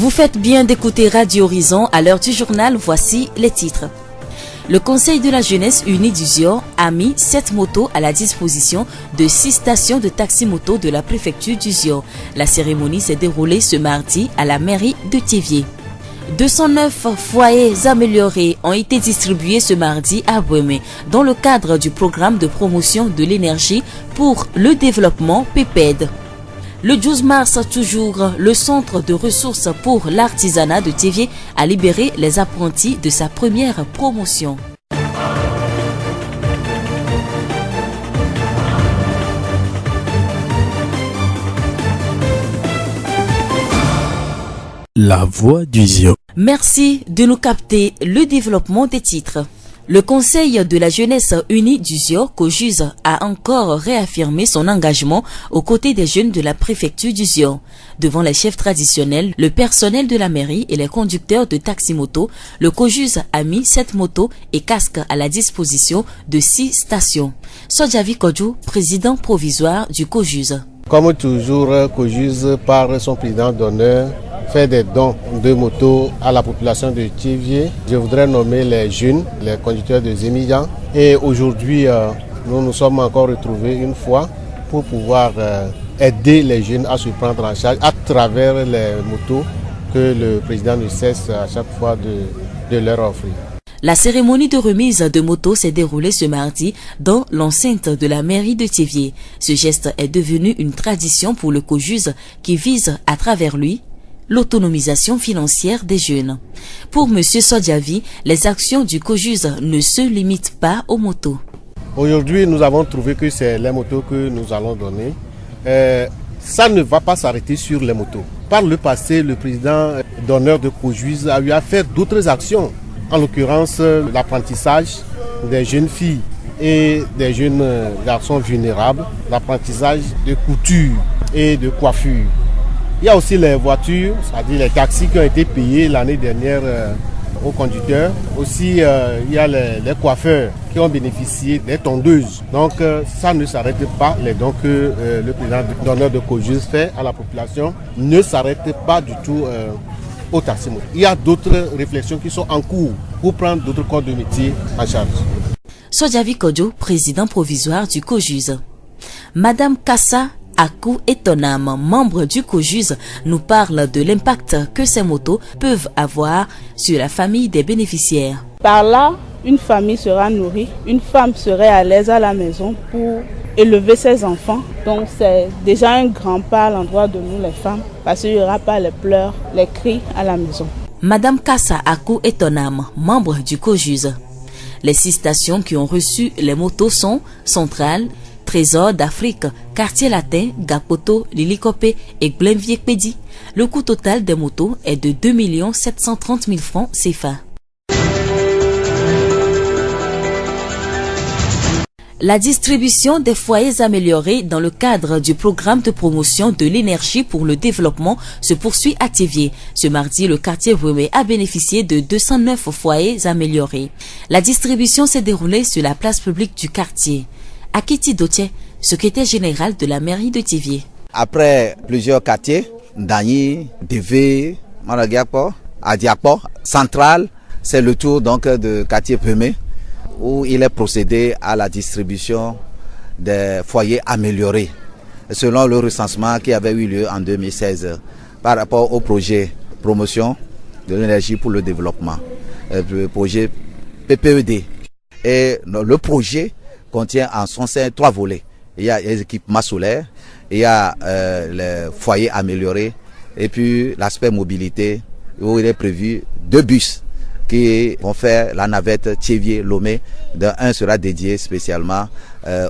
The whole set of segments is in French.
Vous faites bien d'écouter Radio Horizon. À l'heure du journal, voici les titres. Le Conseil de la jeunesse unie du Zior a mis 7 motos à la disposition de 6 stations de taxi-moto de la préfecture du Zior. La cérémonie s'est déroulée ce mardi à la mairie de Thiévié. 209 foyers améliorés ont été distribués ce mardi à Bouémé dans le cadre du programme de promotion de l'énergie pour le développement PEPED. Le 12 mars, toujours, le Centre de ressources pour l'artisanat de Thiévié a libéré les apprentis de sa première promotion. La voix du Zior. Merci de nous capter le développement des titres. Le Conseil de la jeunesse unie du Zior, COJUZ, a encore réaffirmé son engagement aux côtés des jeunes de la préfecture du Zior. Devant les chefs traditionnels, le personnel de la mairie et les conducteurs de taxi-moto, le COJUZ a mis 7 motos et casques à la disposition de 6 stations. Sodjavi Kodjou, président provisoire du COJUZ. Comme toujours, COJUZ, par son président d'honneur, fait des dons de motos à la population de Thiévié. Je voudrais nommer les jeunes, les conducteurs de Zémigan. Et aujourd'hui, nous nous sommes encore retrouvés une fois pour pouvoir aider les jeunes à se prendre en charge à travers les motos que le président ne cesse à chaque fois de leur offrir. La cérémonie de remise de motos s'est déroulée ce mardi dans l'enceinte de la mairie de Thiévié. Ce geste est devenu une tradition pour le COJUZ qui vise à travers lui l'autonomisation financière des jeunes. Pour M. Sodjavi, les actions du COJUZ ne se limitent pas aux motos. Aujourd'hui, nous avons trouvé que c'est les motos que nous allons donner. Ça ne va pas s'arrêter sur les motos. Par le passé, le président d'honneur de COJUZ a eu à faire d'autres actions. En l'occurrence, l'apprentissage des jeunes filles et des jeunes garçons vulnérables, l'apprentissage de couture et de coiffure. Il y a aussi les voitures, c'est-à-dire les taxis qui ont été payés l'année dernière aux conducteurs. Aussi, il y a les coiffeurs qui ont bénéficié des tondeuses. Donc, ça ne s'arrête pas. Les dons que le président d'honneur de COJUZ fait à la population ne s'arrête pas du tout au taxi-moto. Il y a d'autres réflexions qui sont en cours pour prendre d'autres corps de métier en charge. Sodjavi Kodjo, président provisoire du COJUZ. Madame Kassa Akou Etonam, membre du COJUZ, nous parle de l'impact que ces motos peuvent avoir sur la famille des bénéficiaires. Par là, une famille sera nourrie, une femme serait à l'aise à la maison pour élever ses enfants. Donc c'est déjà un grand pas à l'endroit de nous les femmes, parce qu'il n'y aura pas les pleurs, les cris à la maison. Madame Kassa Akou Etonam, membre du COJUZ. Les 6 stations qui ont reçu les motos sont Centrale, Trésor d'Afrique, Quartier Latin, Gapoto, Lilikopé et Glenvier-Pédi. Le coût total des motos est de 2 730 000 francs CFA. La distribution des foyers améliorés dans le cadre du programme de promotion de l'énergie pour le développement se poursuit à Thiévié. Ce mardi, le quartier Bouémé a bénéficié de 209 foyers améliorés. La distribution s'est déroulée sur la place publique du quartier. Akiti Dotier, secrétaire général de la mairie de Thiévié. Après plusieurs quartiers, Dany, Dévé, Maragiapo, Adiapo, Central, c'est le tour donc de quartier Bouémé, où il est procédé à la distribution des foyers améliorés, selon le recensement qui avait eu lieu en 2016 par rapport au projet promotion de l'énergie pour le développement, le projet PPED. Et le projet contient en son sein 3 volets. Il y a les équipements solaires, il y a les foyers améliorés et puis l'aspect mobilité où il est prévu 2 bus qui vont faire la navette Thiévié-Lomé. Un sera dédié spécialement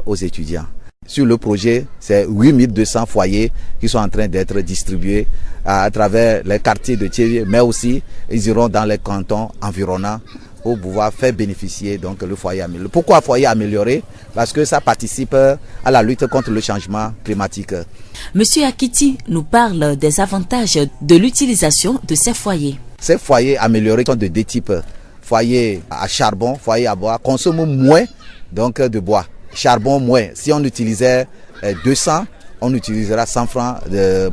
aux étudiants. Sur le projet, c'est 8200 foyers qui sont en train d'être distribués à travers les quartiers de Thiévié, mais aussi ils iront dans les cantons environnants pour pouvoir faire bénéficier donc le foyer amélioré. Pourquoi foyer amélioré? Parce que ça participe à la lutte contre le changement climatique. Monsieur Akiti nous parle des avantages de l'utilisation de ces foyers. Ces foyers améliorés sont de 2 types. Foyer à charbon, foyer à bois, consomment moins donc de bois. Charbon moins. Si on utilisait 200 on utilisera 100 francs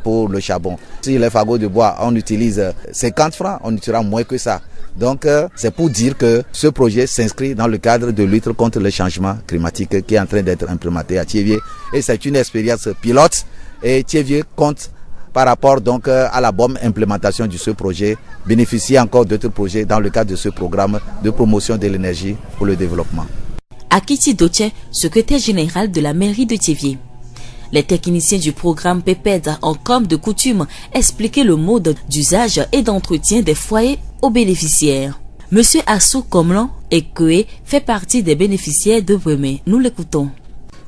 pour le charbon. Si les fagots de bois, on utilise 50 francs, on utilisera moins que ça. Donc c'est pour dire que ce projet s'inscrit dans le cadre de lutte contre le changement climatique qui est en train d'être implémenté à Thiévié. Et c'est une expérience pilote et Thiévié compte par rapport donc à la bonne implémentation de ce projet, bénéficier encore d'autres projets dans le cadre de ce programme de promotion de l'énergie pour le développement. Akiti Doche, secrétaire général de la mairie de Thiévié. Les techniciens du programme PEPED ont comme de coutume expliqué le mode d'usage et d'entretien des foyers aux bénéficiaires. Monsieur Assou Komlan Ekwe fait partie des bénéficiaires de Bremé. Nous l'écoutons.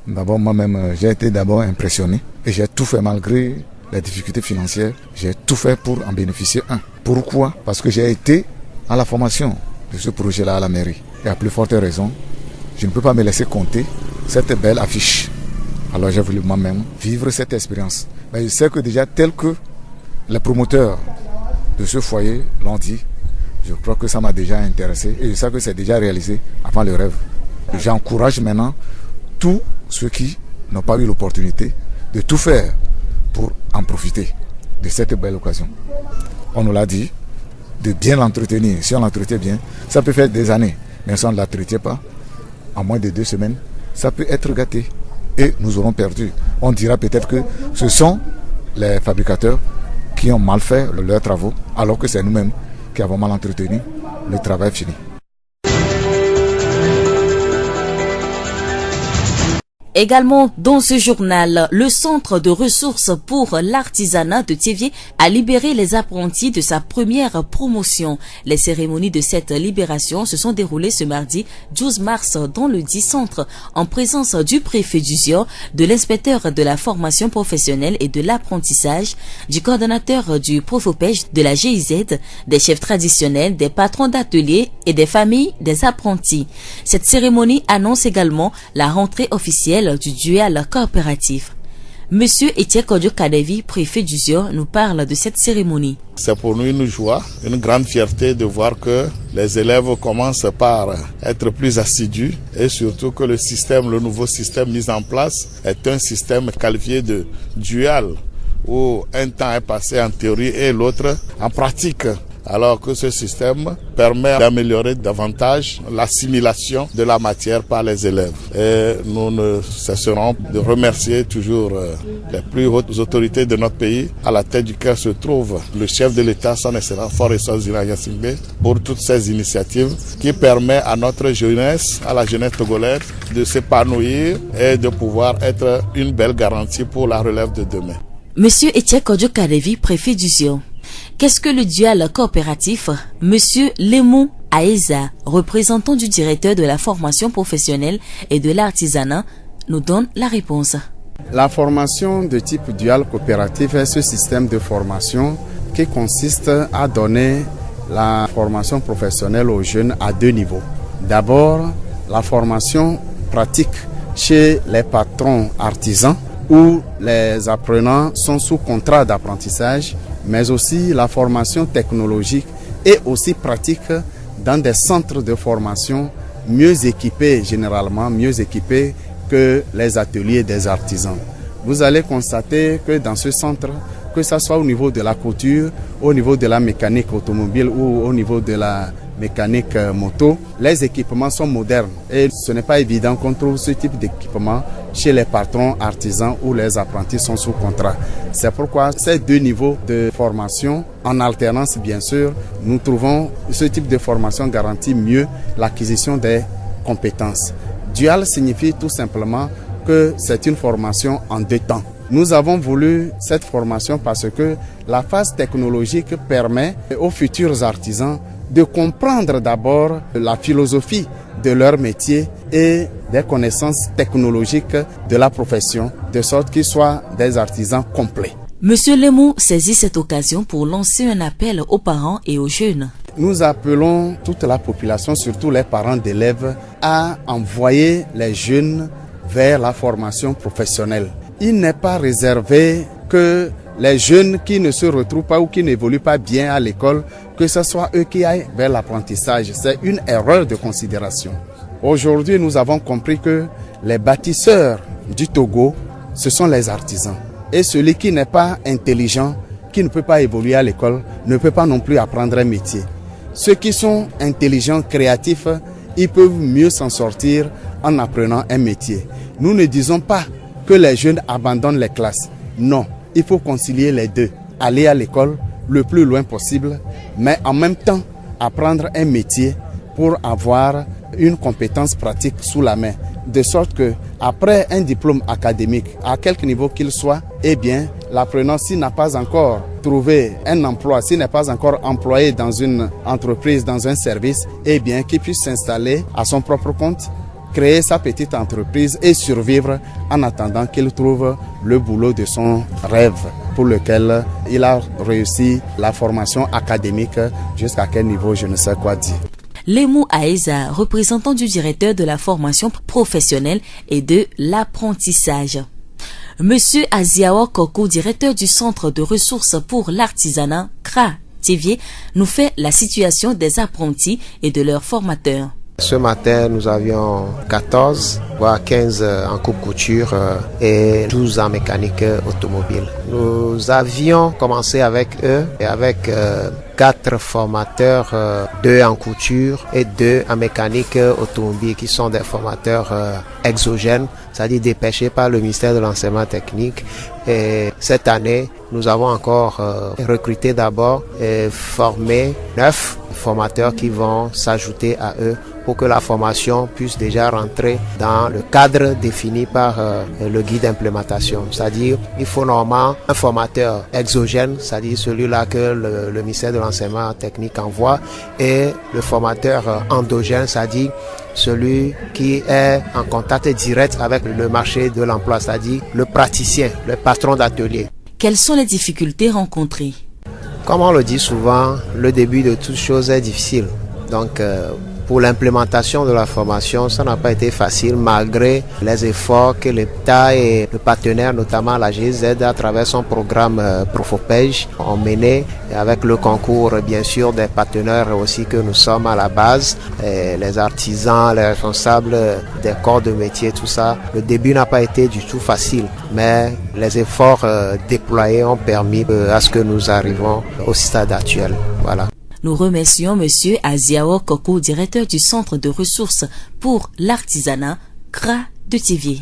D'abord, moi-même, j'ai été d'abord impressionné et j'ai tout fait malgré les difficultés financières. J'ai tout fait pour en bénéficier un. Pourquoi? Parce que j'ai été à la formation de ce projet-là à la mairie. Et à plus forte raison, je ne peux pas me laisser compter cette belle affiche. Alors j'ai voulu moi-même vivre cette expérience. Mais je sais que déjà tel que les promoteurs de ce foyer l'ont dit, je crois que ça m'a déjà intéressé et je sais que c'est déjà réalisé avant le rêve. J'encourage maintenant tous ceux qui n'ont pas eu l'opportunité de tout faire pour en profiter de cette belle occasion. On nous l'a dit, de bien l'entretenir. Si on l'entretient bien, ça peut faire des années. Mais si on ne l'entretient pas, en moins de 2 semaines, ça peut être gâté. Et nous aurons perdu. On dira peut-être que ce sont les fabricateurs qui ont mal fait leurs travaux, alors que c'est nous-mêmes qui avons mal entretenu le travail fini. Également dans ce journal, le Centre de ressources pour l'artisanat de Thiévié a libéré les apprentis de sa première promotion. Les cérémonies de cette libération se sont déroulées ce mardi 12 mars dans le dit centre en présence du préfet du Zior, de l'inspecteur de la formation professionnelle et de l'apprentissage, du coordonnateur du Profopège, de la GIZ, des chefs traditionnels, des patrons d'ateliers et des familles des apprentis. Cette cérémonie annonce également la rentrée officielle du dual coopératif. Monsieur Etienne Kodio Kadevi, préfet du Zior, nous parle de cette cérémonie. C'est pour nous une joie, une grande fierté de voir que les élèves commencent par être plus assidus et surtout que le nouveau système mis en place est un système qualifié de dual où un temps est passé en théorie et l'autre en pratique. Alors que ce système permet d'améliorer davantage l'assimilation de la matière par les élèves. Et nous ne cesserons de remercier toujours les plus hautes autorités de notre pays, à la tête duquel se trouve le chef de l'État, son excellence Faure Eswazina Gnassingbé, pour toutes ces initiatives qui permettent à notre jeunesse, à la jeunesse togolaise, de s'épanouir et de pouvoir être une belle garantie pour la relève de demain. Monsieur Etienne Kodio Kadevi, préfet du Zior. Qu'est-ce que le dual coopératif? Monsieur Lemon Aeza, représentant du directeur de la formation professionnelle et de l'artisanat, nous donne la réponse. La formation de type dual coopératif est ce système de formation qui consiste à donner la formation professionnelle aux jeunes à 2 niveaux. D'abord, la formation pratique chez les patrons artisans où les apprenants sont sous contrat d'apprentissage, mais aussi la formation technologique et aussi pratique dans des centres de formation mieux équipés, généralement mieux équipés que les ateliers des artisans. Vous allez constater que dans ce centre, que ce soit au niveau de la couture, au niveau de la mécanique automobile ou au niveau de la mécanique moto, les équipements sont modernes et ce n'est pas évident qu'on trouve ce type d'équipement chez les patrons artisans où les apprentis sont sous contrat. C'est pourquoi ces 2 niveaux de formation, en alternance bien sûr, nous trouvons ce type de formation garantit mieux l'acquisition des compétences. Dual signifie tout simplement que c'est une formation en 2 temps. Nous avons voulu cette formation parce que la phase technologique permet aux futurs artisans de comprendre d'abord la philosophie de leur métier et des connaissances technologiques de la profession, de sorte qu'ils soient des artisans complets. Monsieur Lemon saisit cette occasion pour lancer un appel aux parents et aux jeunes. Nous appelons toute la population, surtout les parents d'élèves, à envoyer les jeunes vers la formation professionnelle. Il n'est pas réservé que les jeunes qui ne se retrouvent pas ou qui n'évoluent pas bien à l'école, que ce soit eux qui aillent vers l'apprentissage. C'est une erreur de considération. Aujourd'hui, nous avons compris que les bâtisseurs du Togo, ce sont les artisans. Et celui qui n'est pas intelligent, qui ne peut pas évoluer à l'école, ne peut pas non plus apprendre un métier. Ceux qui sont intelligents, créatifs, ils peuvent mieux s'en sortir en apprenant un métier. Nous ne disons pas que les jeunes abandonnent les classes. Non, il faut concilier les deux. Aller à l'école le plus loin possible, mais en même temps apprendre un métier pour avoir une compétence pratique sous la main. De sorte que après un diplôme académique, à quelque niveau qu'il soit, eh bien, l'apprenant, s'il n'a pas encore trouvé un emploi, s'il n'est pas encore employé dans une entreprise, dans un service, eh bien, qu'il puisse s'installer à son propre compte, créer sa petite entreprise et survivre en attendant qu'il trouve le boulot de son rêve pour lequel il a réussi la formation académique jusqu'à quel niveau, je ne sais quoi dire. Lemou Aïza, représentant du directeur de la formation professionnelle et de l'apprentissage. Monsieur Aziawa Koko, directeur du Centre de ressources pour l'artisanat, CRA Thiévié, nous fait la situation des apprentis et de leurs formateurs. Ce matin, nous avions 14, voire 15 en coupe-couture et 12 en mécanique automobile. Nous avions commencé avec eux et avec 4 formateurs, 2 en couture et 2 en mécanique automobile qui sont des formateurs exogènes, c'est-à-dire dépêchés par le ministère de l'enseignement technique. Et cette année, nous avons encore recruté d'abord et formé 9 formateurs qui vont s'ajouter à eux pour que la formation puisse déjà rentrer dans le cadre défini par le guide d'implémentation. C'est-à-dire, il faut normalement un formateur exogène, c'est-à-dire celui-là que le ministère de l'enseignement technique envoie, et le formateur endogène, c'est-à-dire celui qui est en contact direct avec le marché de l'emploi, c'est-à-dire le praticien, le patron d'atelier. Quelles sont les difficultés rencontrées? Comme on le dit souvent, le début de toute chose est difficile. Donc, pour l'implémentation de la formation, ça n'a pas été facile malgré les efforts que l'État et le partenaire, notamment la GIZ, à travers son programme Profopej, ont mené avec le concours bien sûr des partenaires aussi que nous sommes à la base, les artisans, les responsables des corps de métier, tout ça. Le début n'a pas été du tout facile, mais les efforts déployés ont permis à ce que nous arrivons au stade actuel. Voilà. Nous remercions Monsieur Aziawa Koko, directeur du Centre de ressources pour l'artisanat, CRA de Thiévié.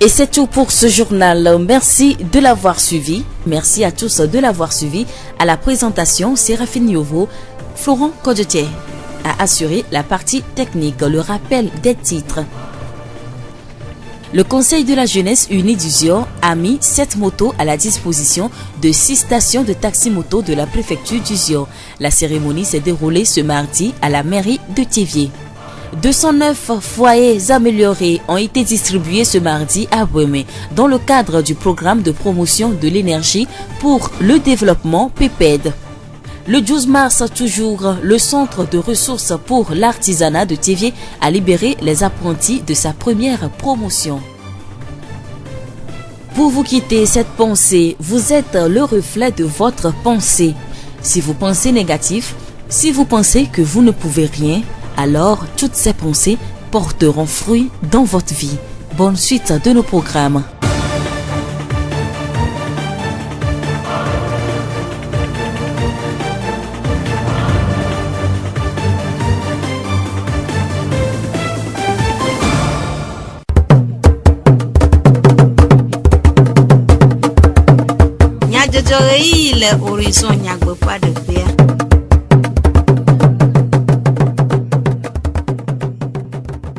Et c'est tout pour ce journal. Merci de l'avoir suivi. Merci à tous de l'avoir suivi. À la présentation, Séraphine Yovo, Florent Kodjotier a assuré la partie technique, le rappel des titres. Le Conseil de la jeunesse uni d'Uzior a mis 7 motos à la disposition de 6 stations de taxi-moto de la préfecture d'Uzior. La cérémonie s'est déroulée ce mardi à la mairie de Thiévié. 209 foyers améliorés ont été distribués ce mardi à Bouémé dans le cadre du programme de promotion de l'énergie pour le développement PEPED. Le 12 mars toujours, le Centre de ressources pour l'artisanat de Thiévié a libéré les apprentis de sa première promotion. Pour vous quitter cette pensée, vous êtes le reflet de votre pensée. Si vous pensez négatif, si vous pensez que vous ne pouvez rien, alors toutes ces pensées porteront fruit dans votre vie. Bonne suite de nos programmes.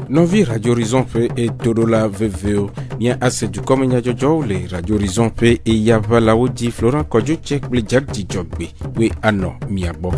Novi Radio Horizon P et Todola VVO. Nia assez du comme nya jojo le Radio Horizon P et yava la odi Florent Kodjo check blijar di jogbe. We ano miabo.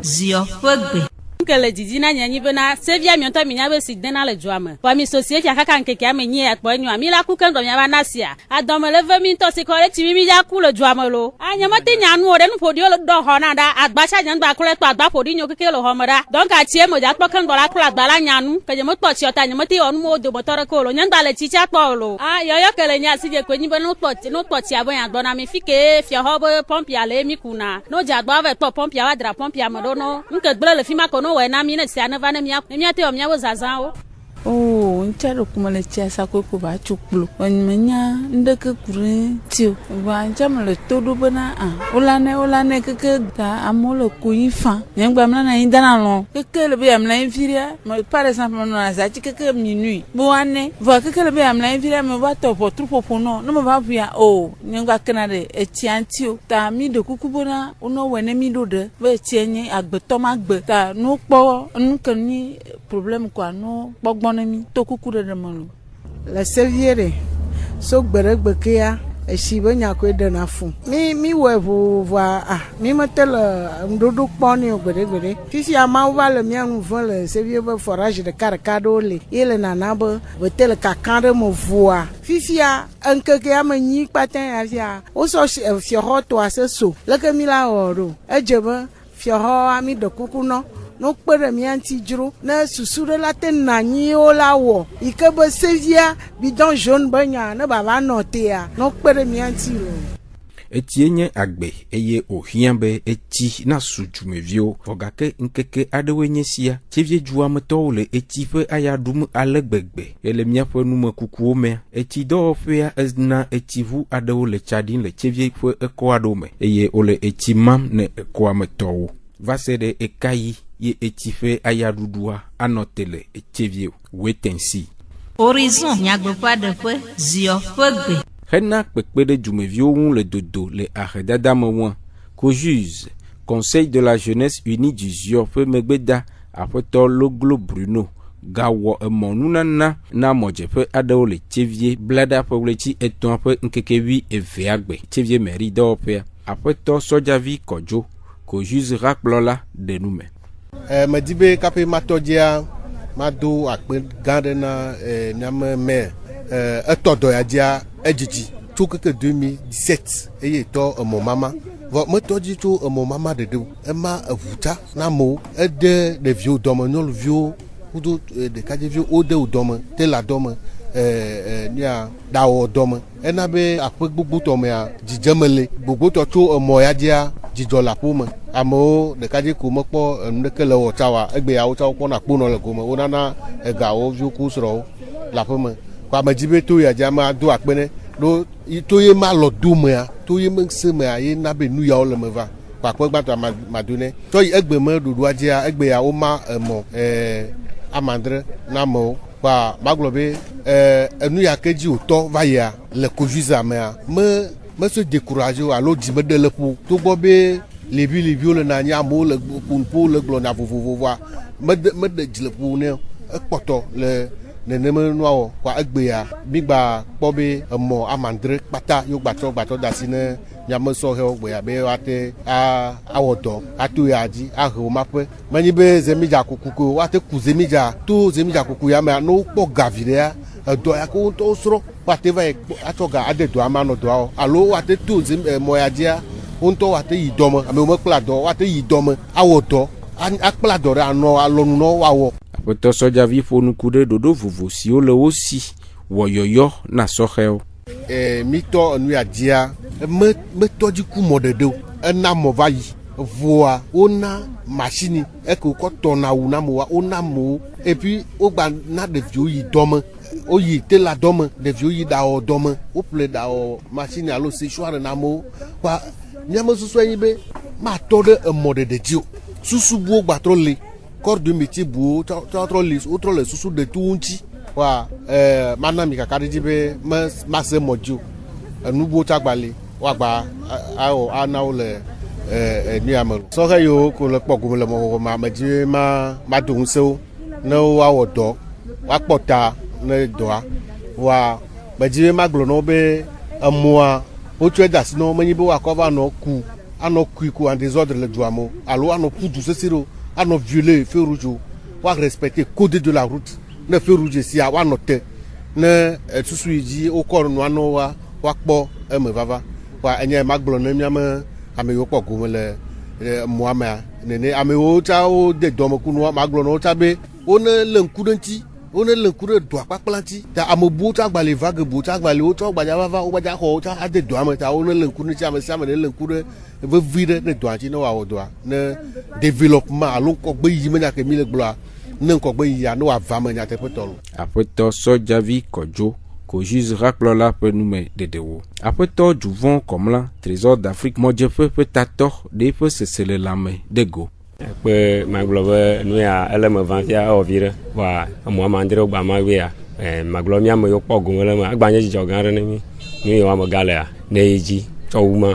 Zio fogbe. que le didi na nyanyi bena sevia mi onto mi nya be sidena le juame po mi sosie fia kaka nkeke amenyi e po nyu ami la ku kan do mi aba nasia adom le ve mi to se kore ti mi ja ku le juame lo anya mate nyanu ore nu podio lo do ho na da agbacha nyan gba kule to agba podi nyo keke lo ho mara donc a tie mo ja po kan bola kula agba la nyanu ke je mo to ti ota nyo mate onu mo do motor ko lo nyan gba le chicha po lo yo kele nya si je ko nyi be no to ti abo yan do na mi fike fia ho bo pompia le mi kuna no ja gba ve to pompia wa dra pompia mo do no nke gble le fi ma ko no we na mi na si ana va na mi te o mi awo zazan o oh ncharo kumale chiasa ko ba chuklu onmenya ndeke kure tio ba njamle todo bana olane keke da amolo ko yifa nyangba mna na indana lo keke le be amla infiria par exemple no na za keke minuit bo ane va keke le be amla infiria me va to po trupo no me va via o nyangba kenade etiantio ta mi de kukubona ono wene mi do de be tienye agbeto magbe ta no po nkani problème quoi no bogbon mi to kukure de molo la serviere so gberegbekea esibe nyako de na fu mi wevu va mi metel ndodo poni gberegbere fifi ama va le mian vont le serviere forage de carcado le ile na nabe betel kakande mo voa fifi a nkeke amenyi patin afia o so fioro to aseso le ke mi la oro ejebe fioro ami de kukuno no pere mi anti juro na susure la te nanyi o la wo ikebe sevia bidon jaune banya na baba notea no pere mi anti lo etienye agbe eye ohiambe eti na sujumevio ogake nkeke adewenye sia chevie juameto le eti fe ayadum alegbegbe ele miafe nume kukuo me eti do fea ezna eti vu adewo le chadin le chevie fe ekoadome eye ole eti mam ne ekoameto va sede ekayi ye etife ayadudua anotele echevie wetensi Horizon nyagbepa de fe zio fegbe Hena kpekpede jumevio un le dodo le arredada mouan Cojuse Conseil de la jeunesse unie du Zio fe megbeda apeto loglo Bruno gawo emonunana na mojefe adewo le chevie blada fe wlechi eton fe nkekewi eveagbe chevie meri do fe apeto sojavi kojo Cojuse rakplola de nume Madibe kape matodia mado akpe gardena nyame me etodo ya dia ejiji to keke 2017 eye to mo mama vo metoji to mo mama de ema avuta na mo ede de vieux domo no vieux udo de kaje vieux ode udomo te la domo nia dawo domo ena be akpe gbugbu to me a jijemele gbugbu to mo ya dia jijola poma amo de kaje ko mopo ndekele wo tawa egbe ya wo tawo ko na kpono le ko mo onana ega wo vieux ku sro la poma kwa majibe to ya jama do akpene do to ye ma lo do me a to ye mse me a ye na be nu ya o le me va kwa pe gba to madune to egbe me dudu ajia egbe ya o ma mo amandre na mo kwa maglobe enu ya keji o to va ya le Cojuse me a me se décourager alo di me de le pou to gbo be lebi le na nya mo le pou le glo na vovovoa me de di le pou ne ekpoto le neneme noa kwa egbe ya migba kpobe mo amandre pata yo gbato dasine nyame so he ogbe ya be wate awodo atu ya ji aho mape manyi be zemija kukuko wate kuzemija to zemija kuku ya me no po gavire ya do ya ko to sro wate va atoga ade do amano do alo wate to mo ya dia onto wate yidomo ame mo kla do wate yidomo awodo akpla do ra no alonu no wawo Apeto sojavi fonu kude dodo vovo si o le osi woyoyo na soheo mito anu ya dia me toji ku modedo na movayi voa ona machine eko ko tona wu na mo wa ona mo et puis o gba na de vieux yi domo o yi te la domo de vieux yi da o domo o ple da o machine alo se choire na mo kwa nyama susu yin be ma to de modede dio susu bu gba tro le corps de métier bu trop les susu de tunchi wa manami kakari jibe ma se mojo nubo tagbale wa gba awo anawo le ni amelo so he yo ko le pogun le mo ma ji ma dun se no wa wodo wa pota ne doa wa ma ji ma glo no be amoa o tue das no manyi be wa cover no ku ano ku en désordre le duamo alo ano pudu se siro à nous violer feu rouge wa respecter code de la route ne feu rouge si wa noter ne susu ji o ko no ano wa kpo e me vava wa enye magblo na miam ame yo kpo go le moama ne ame o ta o de domo kunu magblo no ta be o ne lenkudanti on est le coureur doit pas planter ta amobu ta gba le vague bu ta gba le o ta gba ja va o gba ja ko ta ade doit ma ta on est le coureur ti ame le coureur veut vivre ne doit ti no wa o doit ne développement alon ko gbe yi me na ke mi le glo ne ko gbe yi ya no wa va me nya te petolo apeto sojavi kojo ko juge raklola pe nume dedewo apeto juvon comme là trésor d'Afrique modje pe tato de pe se le lame dego pe maglobe nuya eleme vanfia ovire wa mo mandre gba magwe maglo mi am yo pogun eleme agbanye jijo gan re ni mi yo am gale ne yiji chowuma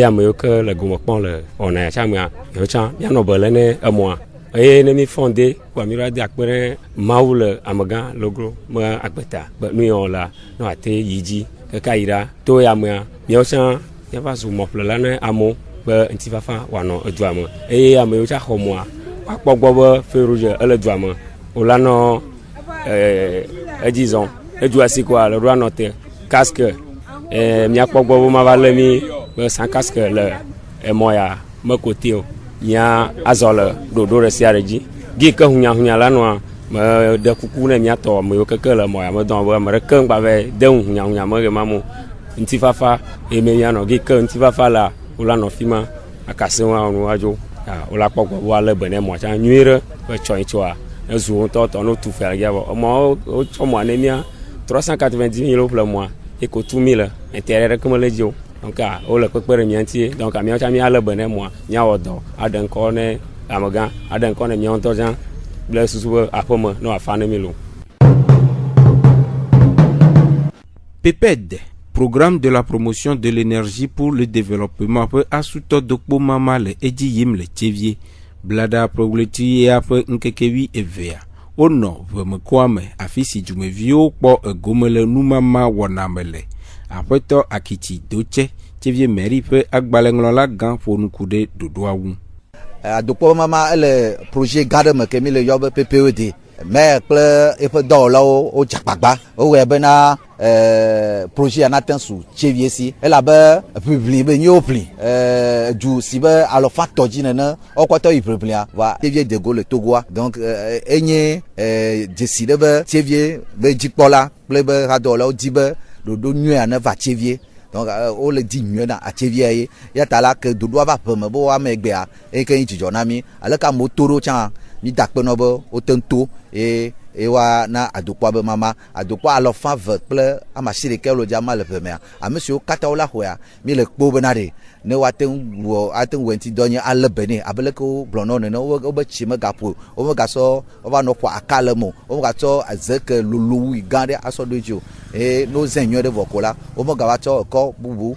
am yo ke le gomo pon le ona cha mi yo cha mi no bele ne amo ne mi fondé kwa mi ra di akpere maule amaga logro ma akpeta be mi yo la no ate yiji ke kaira to ya mi yo cha ya va su mo plela ne amo nti fafa wano eduama ame yo cha homoa akpogbo fe rouge ele eduama olano disons eduasi quoi le roi noté casque mi akpogbo ma vale mi sans casque le moya me côté nya azole dodo resiareji gi ke hunya la no me de kuku ne mi ato me yo keke le moya me don me rekeng ba ve de hunya me mamu nti fafa me ya no gi ke nti fafa la ola no fima akase wa onu ajo ola pokpo wa le bene mo cha nyire we choin choa ezu to no tu fer ya mo o mo anemia 390 000 pour le mois et ko 2000 intérêt comme le dio donc o le pepere mianti donc ami cha mi ale bene mo nya odo adan ko ne amaga adan ko ne mi on to jan blessu apomo no afane mi lo PEPED, Programme de la promotion de l'énergie pour le développement pour asuto dokpo mama le eji yim le tchevie blada progleti e ape nkekewi evea ono vmekwame afisi jumevio po egomele numama wonamele apeto akiti doche tchevie meri pe agbalenglola gan fonukude dodoawu dokpo mama le projet garde me kemi le yobe PPED mais ple epe dolawo o jakpagba o webena projet anaten su chevie si ela be publie be nyopli du sibe alo fatoji nena o kwato ipreblia wa chevie de go le togoa donc enye décide be chevie be jikpola ple be radola o dibe do nyu ana va chevie donc o le di nyu na a chevie ya tala ke do va peme bo wa megbea e kan jijona mi ala ka motoro cha mi dakpeno bo o tento e wa na adokwa be mama adokwa alo fa ve ple amashire ke lo jama le pemea a monsieur kata ola hoya mi le kpo benare ne wa aten wenti donye ale bene abele ko blono ne o be chime gapo o me gaso o va no kwa akale mo o ga to azeke lulu igande aso dojo e no zenyo de vokola o me ga wa to ko bubu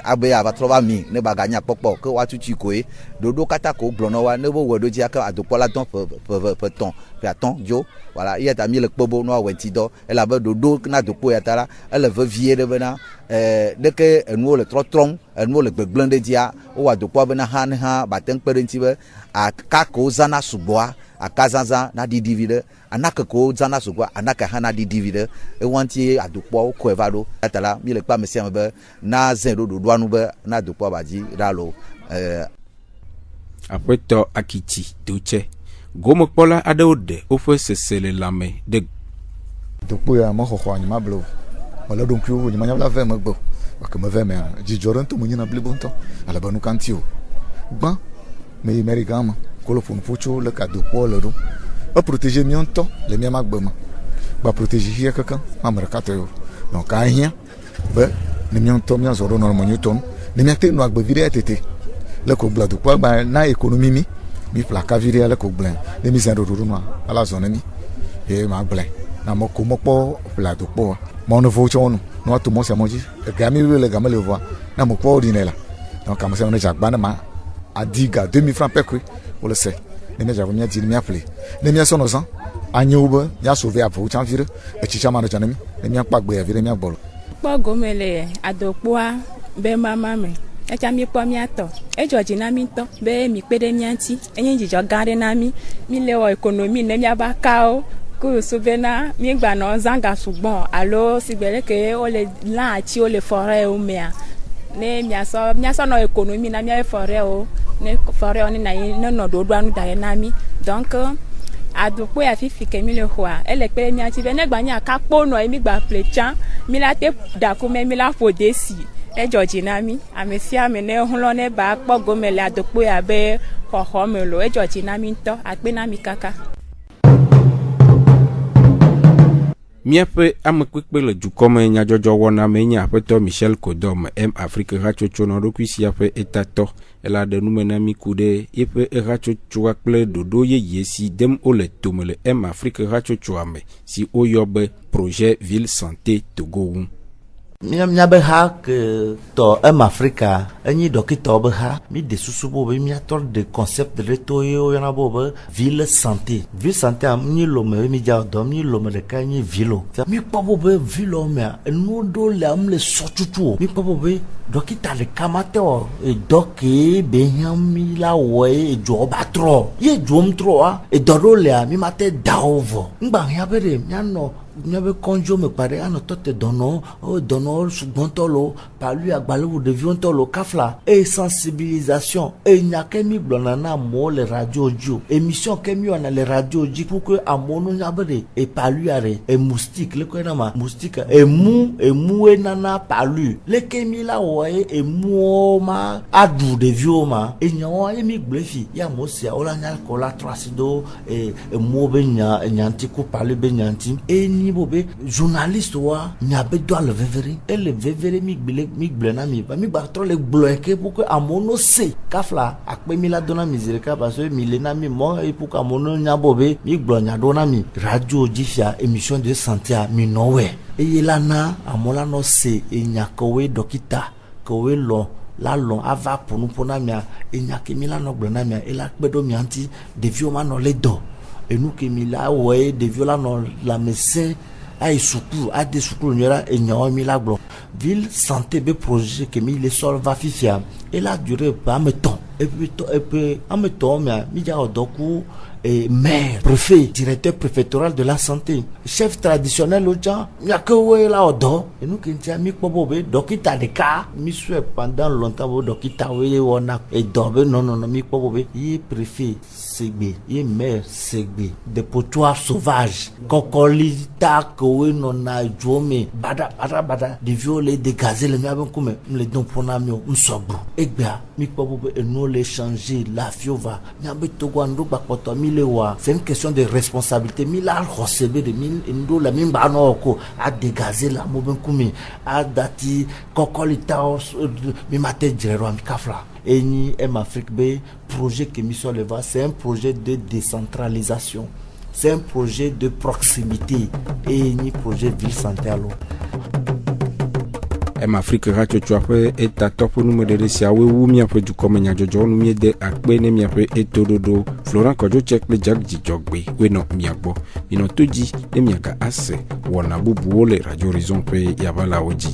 abe ava trova mi ne baganya popo ke wa tuchi koe dodo kata ko blono wa ne bo wodo ji aka adokwa la ton pe ton pe aton jo voilà il y a mis le pobo no wenti do elle avait dodo na dokpo ya tara elle veut vier de bena de que nous le trotron nous le blende dia o wa dokpo bena han ha baten perenti be aka ko zana suboa akazaza na di divide anaka ko zana suboa anaka hana di divide e wanti adokpo ko evado atala mi le pa mesia be na zero do anu be na dokpo baji ralo apeto akiti doche gomo pola adode ofe sesele lame de dokpo ya mo khokho anyima blo wala donc yo nyima nyabla ve magbo akama ve me ji joranto mo nyina blibonto ala banu kantio ba me merigama kolo fon fucho le ka dokpo le do ba protéger mionto le mi magbo ma ba protéger hier kaka ma mercato yo donc a rien ba ne mionto mi azoro no mo newton ne mi ate no agbo vire tete le ko blado kwa ba na économie mi plaka viri ale ko blen de mi zendo ruruma ala zone mi e ma blen na mo ko mo po plado po mo no vo chonu no to mo se moji e ga mi le ga me le vo na mo po ordinela donc comme ça on est jagba na ma adiga 2000 francs pekwe o le se ne me jago mi adi mi appelé ne mi so no san anyuba ya sauver avo chan vire e chicha ma no janemi ne mi apagbe ya vire mi agbolo po gomele adokpoa be mama me echa mi po mi ato e George na mi to be mi pede mi anti enyin jijo gare na mi le o economy ne mi abaka o ku subena mi gba no zanga sugbon alo sibere ke o le la ti o le forêt o mea ne mi aso no economy na mi forêt o ne forêt on na no do anu da na mi donc adukwe afifi ke mi le hoa ele pe mi ati be ne gba nya kapo no mi gba plechan mi la te dakume mi la fodesi e George na mi amesia me ne hunlo ne ba pogo me le adukwe abe hoho me lo e George na mi to agbe na mi kaka miape amekpekpe le dukɔme nyadzɔdzɔ wɔna me nye aƒetɔ Michel Kodom Afrique hatsotso nɔ ɖokui sia ƒe etatɔ ela ɖe nume na mi ku ɖe eƒe hatsotsoa kple ɖoɖo yeye si dem wole tome le Afrique hatsotsoa me si woyɔ be projet Ville Santé Togo ŋu. Mia be ha ke to Africa enyi dokita be ha mi de susu bo be mi ator de concept de to yo yana bo be ville santé am ni lo me mi ja do mi lo me de ka ni ville mi pa bo be ville me no do le am le sotutu mi pa bo be dokita le kamato e doki be mi la we jo batro ye jom tro e do le mi mate daovo ngba ya be de mi no n'avait conjo me paraît à notre tête donno sugbantolo par lui à balou de viontolo kafla et sensibilisation et n'y a qu'emi blonana mo les radio dio émission qu'emi on a les radio dio pour que à mono n'abere et par lui arrêt et moustique le quoi nama moustique et mou et nana par lui le qu'emi la ouais et mou ma adou de vioma et n'y a emi blefi ya mosia ola nya kola tracido et mou benya nyantiku par le benyanti et ni bobe journaliste wa nyabe doit le vevere et le vevere mi blena mi ba mi ba trop le bloquer pour que amono se kafla akpe mi la dona miséricorde parce que mi lena mi mo et pour que amono nyabobe mi blonya dona mi radio jifia émission de santé a mi nowe et yelana amola no se e nyakowe dokita kowe lo la long ava pour nous pour na mia e nyake mi la no blena mi e la kpedo mi anti de vioma no le do et nous qui mila ouais des violents dans la médecin a secours a des secours n'ira et n'y a mis la blanc ville santé be projet que mi les sol va fifia et la durée pas me temps et puis en me temps mais mi ja odoku et maire préfet directeur préfectoral de la santé chef traditionnel au gens n'y a que ouais là odo et nous qui tient mi pobobe dokita de cas mi souhait pendant longtemps dokita ouais wona et dorbe non mi pobobe y préfet segbe y maire segbe des potoirs sauvages kokolita kowe nona jome bada de violer de gazer le mia ben comme le don ponamio msobu egba mi pobobe et nous les changer la fiova nyabe togo ando bapoto mi lewa c'est une question de responsabilité mi la recebe de mil ndo la mimba no ko a dégazer la mo ben comme a dati kokolita mi mate jero mi kafla Eni Afrique B projet que mi sur le va c'est un projet de décentralisation c'est un projet de proximité et ni projet ville santé à l'eau Afrique hatsotsoa ƒe etatɔ ƒe numedede siawoe wu miaƒe dukɔme nyadzɔdzɔ nu miede akpe ne miaƒe etoɖoɖo Florent Kɔdzotse kple Jack Dzidzɔgbe woenɔ mia gbɔ minɔ to dzi ne miaga ase wɔna bubuwo le Radio Horizon ƒe yabalawo dzi.